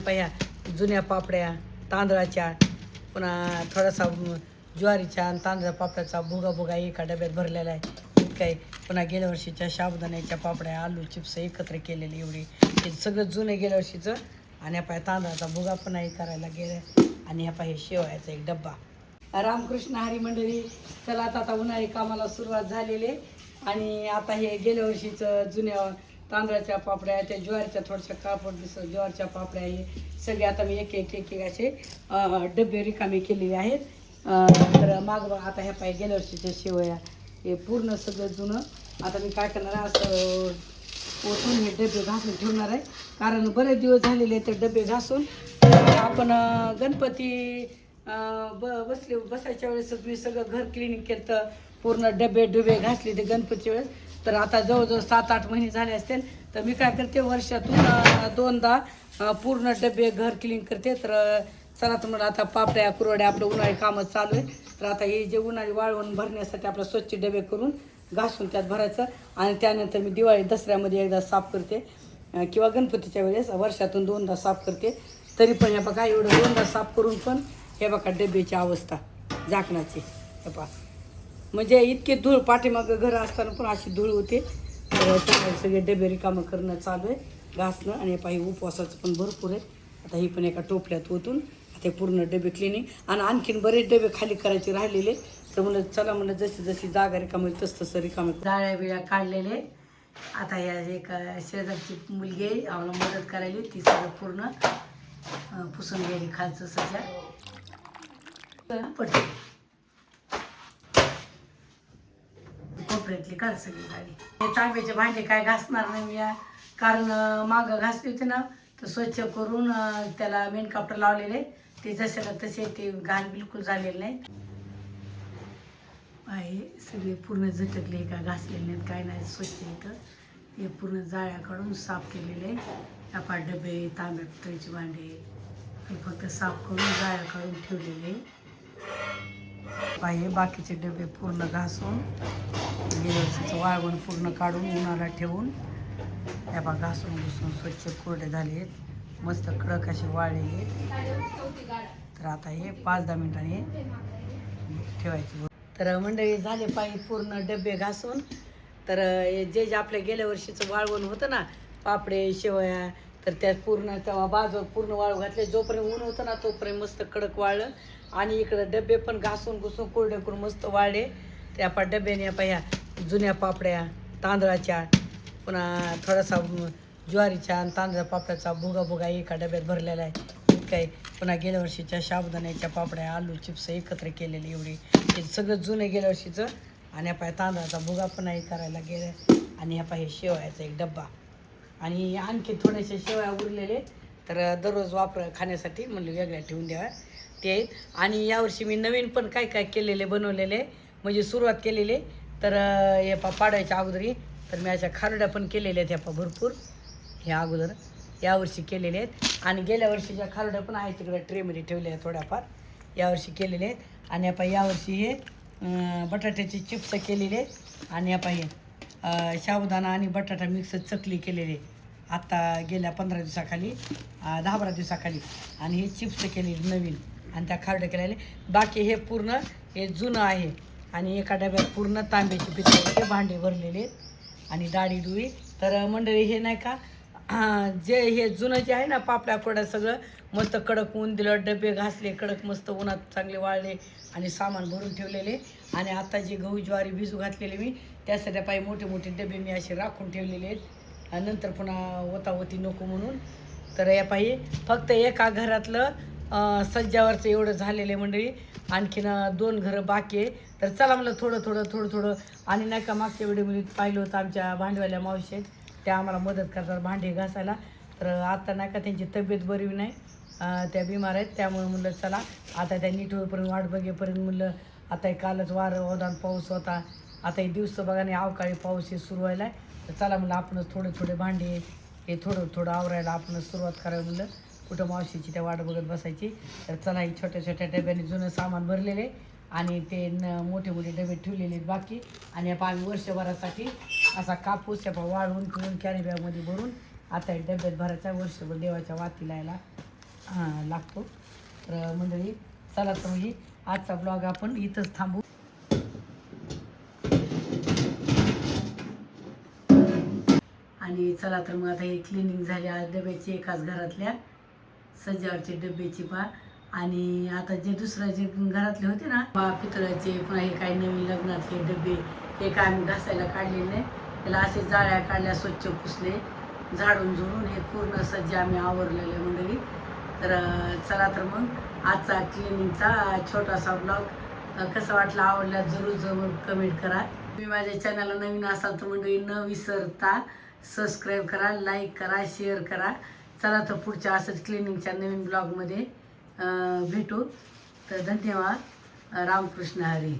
पह्या जुन्या पापड्या तांदळाच्या, पुन्हा थोडासा ज्वारीच्या आणि तांदळा पापड्याचा भुगा एका डब्यात भरलेला आहे. इतका आहे. पुन्हा गेल्या वर्षीच्या साबुदाण्याच्या पापड्या, आलू चिप्स एकत्र केलेले एवढे, हे सगळं जुने गेल्या वर्षीचं. आणि ह्या पाय तांदळाचा भुगा पण आहे करायला गेलं. आणि ह्या पाय शेवयाचा एक डब्बा. रामकृष्ण हरी मंडळी, चला आता उन्हाळी कामाला सुरुवात झालेली आहे. आणि आता हे गेल्या वर्षीचं जुन्या तांदळाच्या पापड्या, त्या ज्वारीच्या थोड्याशा कापड दिसत ज्वारीच्या पापड्या, हे सगळे आता मी एक एक एक एक असे डबे रिकामे केलेले आहेत. तर माग आता ह्या पाय गेल्या वर्षीच्या शेवया, हे पूर्ण सगळं जुनं. आता मी काय करणार आहे, असं ओतून हे डबे घासून ठेवणार आहे. कारण बरेच दिवस झालेले ते डबे घासून आपण गणपती बसायच्या वेळेसच मी सगळं घर क्लिनिंग केलं, तर पूर्ण डबे घासले ते गणपतीच्या वेळेस. तर आता जवळजवळ 7-8 महिने झाले असतील. तर मी काय करते, वर्षातून 2दा पूर्ण डबे घर क्लीन करते. तर चला तुम्हाला आता पापड्या कुरवड्या आपलं उन्हाळी कामं चालू आहे. तर आता हे जे उन्हाळी वाळवून भरण्यासाठी आपलं स्वच्छ डबे करून घासून त्यात भरायचं. आणि त्यानंतर मी दिवाळी दसऱ्यामध्ये एकदा साफ करते, किंवा गणपतीच्या वेळेस वर्षातून 2दा साफ करते. तरी पण हे बघा, एवढं 2दा साफ करून पण हे बघा डब्याची अवस्था झाकणाची. हे पहा, म्हणजे इतके धूळ, पाठीमागं घर असताना पण अशी धूळ होते. तर सगळे डबे रिकामं करणं चालू आहे, घासणं. आणि पाही उपवासाचं पण भरपूर आहे. आता ही पण एका टोपल्यात ओतून आता पूर्ण डबे क्लिनिंग. आणि आणखीन बरेच डबे खाली करायचे राहिलेले. तर म्हणलं चला, म्हणलं जशी जागा रिकामी तसं रिकामी जाळ्या बिळ्या काढलेले. आता या एक शेजारची मुलगी आहे आम्हाला मदत करायली, ती सगळं पूर्ण पुसून गेली खालचं सध्या पडते. कोपऱ्यातली काढ सगळी गाडी. हे तांब्याचे भांडे काय घासणार नाही मी, कारण मागं घासले होते ना, तर स्वच्छ करून त्याला मेन कापड लावलेले, ते जसे तसे ते घाण बिलकुल झालेले नाही आहे. सगळे पूर्ण झटकले, काय घासलेले नाहीत, काय नाही, स्वच्छ इथं हे पूर्ण जाळ्या काढून साफ केलेले. त्या डबे, तांब्या पितळीचे भांडे हे फक्त साफ करून जाळ्या काढून ठेवलेले आहे. बाकीचे डबे पूर्ण घासून गेल्या वर्षीचं वाळवण पूर्ण काढून उन्हाला ठेवून या बा घासून घुसून स्वच्छ कोरडे झाले, मस्त कडक असे वाळलेले. तर आता हे 5-10 मिनिटांनी ठेवायचे. तर मंडळी झाले पाहिजे पूर्ण डबे घासून. तर जे आपल्या गेल्या वर्षीचं वाळवण होतं ना, पापडे शेवया, तर त्यात पूर्ण तेव्हा बाजू पूर्ण वाळू घातले. जोपर्यंत ऊन होतं ना तोपर्यंत मस्त कडक वाळलं. आणि इकडं डबे पण घासून घुसून कोरडे करून मस्त वाळले. त्या डब्याने ह्या जुन्या पापड्या तांदळाच्या, पुन्हा थोडासा ज्वारीच्या आणि तांदळा पापड्याचा भुगा एका डब्यात भरलेला आहे. इतका आहे. पुन्हा गेल्या वर्षीच्या साबुदाण्याच्या पापड्या, आलू चिप्स एकत्र केलेले एवढे, हे सगळं जुने गेल्या वर्षीचं. आणि ह्या पाय तांदळाचा भुगा पण आहे करायला गेलं. आणि ह्या पाय शेवयाचा एक डब्बा. आणि आणखी थोडेसे शेवया उरलेले, तर दररोज खाण्यासाठी म्हणलं वेगळ्या ठेवून द्याव्या ते आहेत. आणि यावर्षी मी नवीन पण काय केलेले बनवलेले, म्हणजे सुरुवात केलेली. तर हे पाडायच्या अगोदरी तर मी अशा खारड्या पण केलेल्या आहेत ह्या भरपूर, ह्या अगोदर यावर्षी केलेले आहेत. आणि गेल्या वर्षीच्या खारड्या पण आहेत तिकडे ट्रेमध्ये ठेवल्या आहेत थोड्याफार, यावर्षी केलेले आहेत. आणि यावर्षी हे बटाट्याचे चिप्स केलेले आहेत. आणि साबुदाणा आणि बटाटा मिक्स चकली केलेली आत्ता गेल्या 15 दिवसाखाली, 10-12 दिवसाखाली. आणि हे चिप्स केलेले नवीन, आणि त्या खारड्या केलेले. बाकी हे पूर्ण हे जुनं आहे. आणि एका डब्यात पूर्ण तांब्याचे पितळेचे भांडे भरलेले आहेत आणि डाळी डुळी. तर मंडळी हे नाही का, जे हे जुनं जे आहे ना पापड्या कोड्या सगळं मस्त कडक ऊन दिलं, डबे घासले कडक, मस्त उन्हात चांगले वाळले आणि सामान भरून ठेवलेले. आणि आता जे गहू ज्वारी भिजू घातलेले मी, त्यासाठी पाहिजे मोठे डबे मी असे राखून ठेवलेले आहेत, नंतर पुन्हा होती नको म्हणून. तर या पाहिजे फक्त एका घरातलं सज्जावरचं एवढं झालेलं आहे मंडळी. आणखीन 2 घरं बाकी आहे. तर चला म्हणलं थोडं. आणि नाही का मागच्या व्हिडिओमध्ये पाहिलं होतं आमच्या भांडवाल्या मावशी आहेत, त्या आम्हाला मदत करतात भांडे घासायला. तर आता नाही का त्यांची तब्येत बरी नाही, त्या बिमार आहेत. त्यामुळे म्हणलं चला आता त्या नीट होईपर्यंत वाट बघेपर्यंत म्हणलं, आता कालच वारं ओदान पाऊस होता, आता हे दिवस बघा नाही अवकाळी पाऊस हे सुरू व्हायला आहे. तर चला म्हणलं आपणच थोडे भांडे हे थोडं आवरायला आपणच सुरुवात करावी म्हणलं, कुठं मावशीची त्या वाट बघत बसायची. तर चला ही छोट्या डब्याने जुनं सामान भरलेले आणि ते मोठे डबे ठेवलेले आहेत बाकी. आणि आम्ही वर्षभरासाठी असा कापूस वाळवून पिळून कॅरी बॅगमध्ये भरून आता डब्यात भरायचा, वर्षभर देवाच्या वातीला यायला लागतो. तर मंडळी चला तर म्हणजे आजचा ब्लॉग आपण इथंच थांबू. आणि चला तर मग आता हे क्लिनिंग झाली आज डब्याची एकाच घरातल्या सज्जावरचे डब्याची पा. आणि आता जे दुसरं जे घरातले होते ना पितळाचे पुन्हा हे काही नवीन लग्नातले डबे हे काय आम्ही घासायला काढलेले नाही. त्याला असे जाळ्या काढल्या स्वच्छ पुसले झाडून झुडून हे पूर्ण सज्ज आम्ही आवरलेले मंडळी. तर चला तर मग आजचा क्लिनिंगचा छोटासा ब्लॉग कसा वाटला आवडला जरूर कमेंट करा. तुम्ही माझ्या चॅनलला नवीन असाल तर मंडळी न विसरता सबस्क्राईब करा, लाईक करा, शेअर करा. चला तर पुढच्या असंच क्लिनिंगच्या नवीन ब्लॉगमध्ये भेटू. तर धन्यवाद. रामकृष्ण हरी.